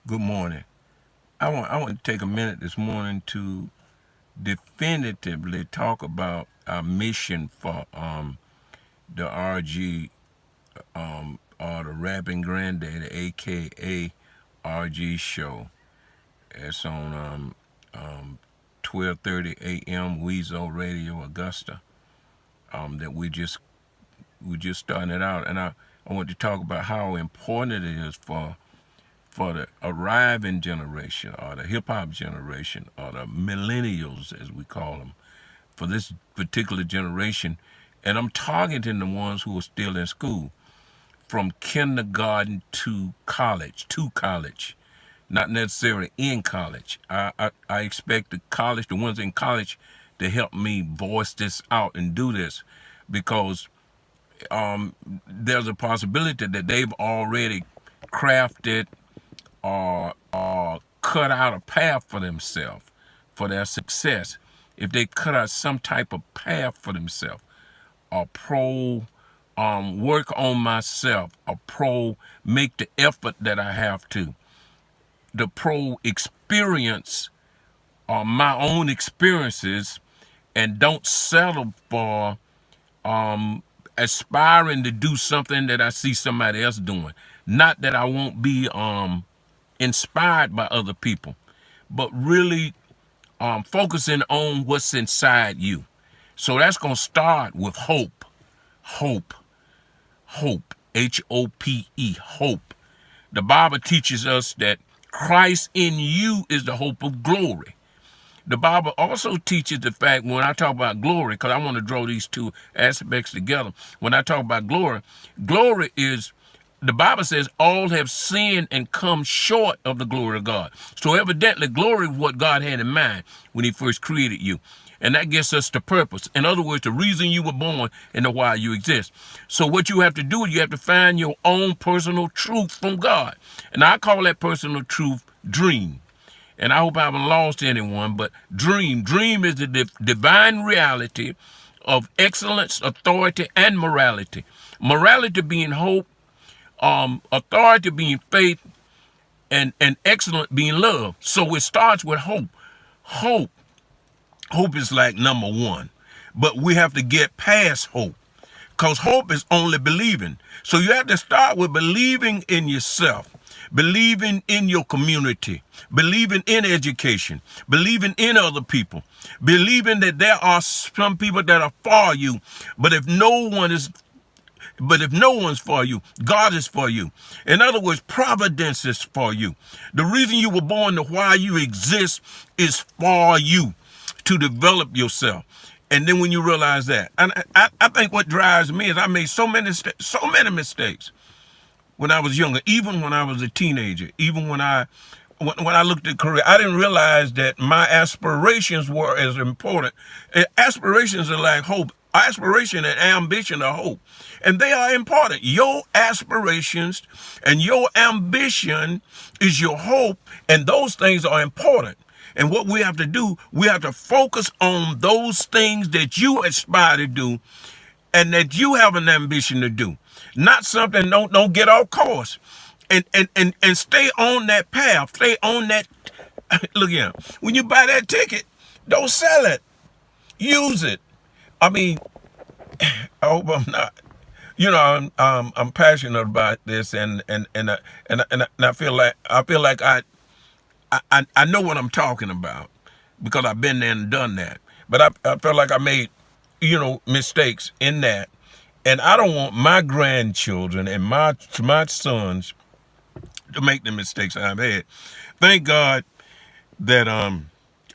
Good morning. I want to take a minute this morning to definitively talk about our mission for the RG or the Rapping Granddaddy, aka RG show. It's on 12:30 a.m. Weasel Radio Augusta. That we just starting it out, and I want to talk about how important it is for the arriving generation or the hip hop generation or the millennials, as we call them, for this particular generation. And I'm targeting the ones who are still in school from kindergarten to college, not necessarily in college. I expect the ones in college, to help me voice this out and do this because there's a possibility that they've already crafted or cut out a path for themselves for their success. If they cut out some type of path for themselves, or pro work on myself, or pro make the effort that I have to, the pro experience my own experiences, and don't settle for aspiring to do something that I see somebody else doing. Not that I won't be inspired by other people, but really focusing on what's inside you. So that's going to start with hope. Hope. Hope. Hope. Hope. The Bible teaches us that Christ in you is the hope of glory. The Bible also teaches the fact, when I talk about glory, because I want to draw these two aspects together. When I talk about glory, glory is, the Bible says, all have sinned and come short of the glory of God. So evidently, glory is what God had in mind when he first created you. And that gets us to purpose. In other words, the reason you were born and the why you exist. So what you have to do is you have to find your own personal truth from God. And I call that personal truth dream. And I hope I haven't lost anyone, but dream. Dream is the divine reality of excellence, authority, and morality. Morality being hope, authority being faith, and excellent being love. So it starts with hope. Hope. Hope is like number one. But we have to get past hope. Because hope is only believing. So you have to start with believing in yourself, believing in your community, believing in education, believing in other people, believing that there are some people that are for you, but if no one's for you, God is for you. In other words, providence is for you. The reason you were born, the why you exist, is for you to develop yourself. And then when you realize that, and I think what drives me is I made so many mistakes when I was younger, even when I was a teenager, even when I looked at career, I didn't realize that my aspirations were as important. Aspirations are like hope. Aspiration and ambition are hope. And they are important. Your aspirations and your ambition is your hope, and those things are important. And what we have to do, we have to focus on those things that you aspire to do and that you have an ambition to do. Not something, don't get off course. And stay on that path. Stay on that. Look here. When you buy that ticket, don't sell it. Use it. I mean, I hope I'm not. I'm passionate about this, and I feel like I know what I'm talking about because I've been there and done that. But I felt like I made, mistakes in that. And I don't want my grandchildren and my sons to make the mistakes I've had. Thank God that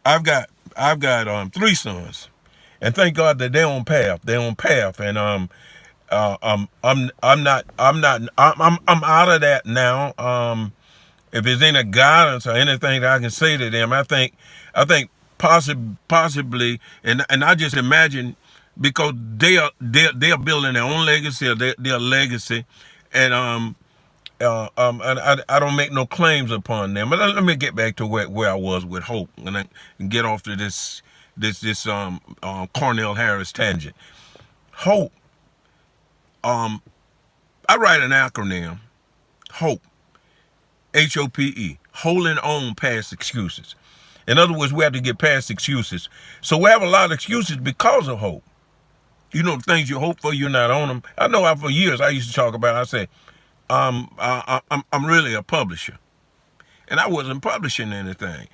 I've got three sons. And thank God that they're on path. They're on path. And I'm out of that now. If there's any guidance or anything that I can say to them, I think possibly, and I just imagine, because they are building their own legacy, or their legacy, and and I don't make no claims upon them. But let me get back to where I was with hope, and I can get off to this Cornell Harris tangent. Hope. I write an acronym. Hope. HOPE, holding on past excuses. In other words, we have to get past excuses. So we have a lot of excuses because of hope. You know, the things you hope for, you're not on them. I know for years I used to talk about, I said, I'm really a publisher. And I wasn't publishing anything.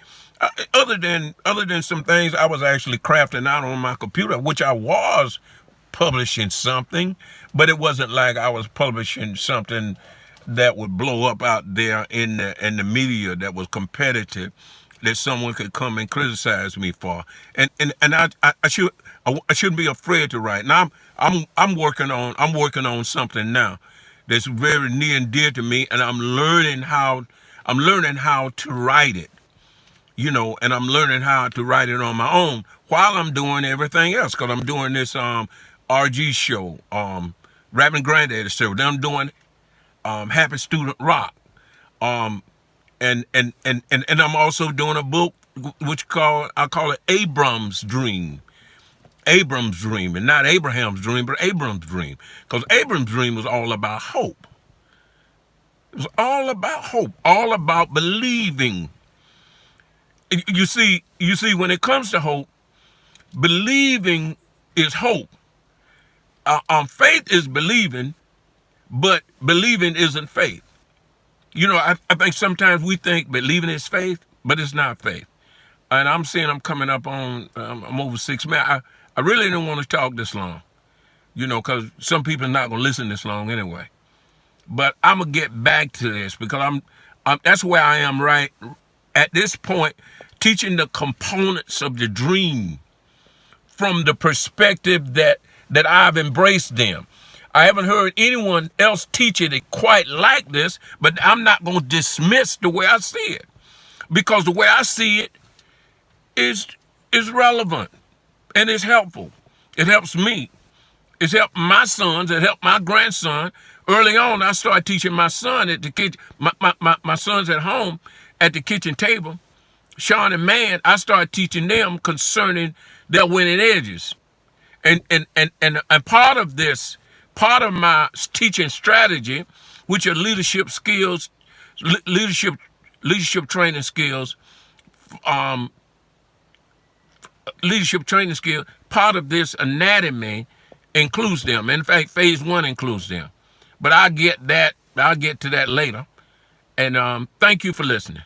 Other than some things I was actually crafting out on my computer, which I was publishing something, but it wasn't like I was publishing something that would blow up out there in the media that was competitive, that someone could come and criticize me for. And I shouldn't be afraid to write. Now I'm working on something now that's very near and dear to me, and I'm learning how to write it. You know, and I'm learning how to write it on my own while I'm doing everything else, because I'm doing this RG show, Rapping Granddaddy show. Then I'm doing Happy Student Rock. And I'm also doing a book which I call it Abram's Dream. Abram's Dream, and not Abraham's dream, but Abram's dream. Because Abram's dream was all about hope. It was all about hope, all about believing. You see, when it comes to hope, believing is hope. Faith is believing, but believing isn't faith. You know, I think sometimes we think believing is faith, but it's not faith. And I'm saying I'm coming up on, I'm over 6 minutes. I really didn't want to talk this long, you know, because some people are not going to listen this long anyway. But I'm going to get back to this because that's where I am right at this point, teaching the components of the dream from the perspective that I've embraced them. I haven't heard anyone else teach it quite like this, but I'm not going to dismiss the way I see it, because the way I see it is relevant and it's helpful. It helps me. It's helped my sons. It helped my grandson. Early on, I started teaching my son at the kitchen. My sons at home at the kitchen table. Sean and Man, I started teaching them concerning their winning edges. And part of this, part of my teaching strategy, which are leadership skills, leadership training skills, part of this anatomy includes them. In fact, phase 1 includes them. But I'll get to that later. And thank you for listening.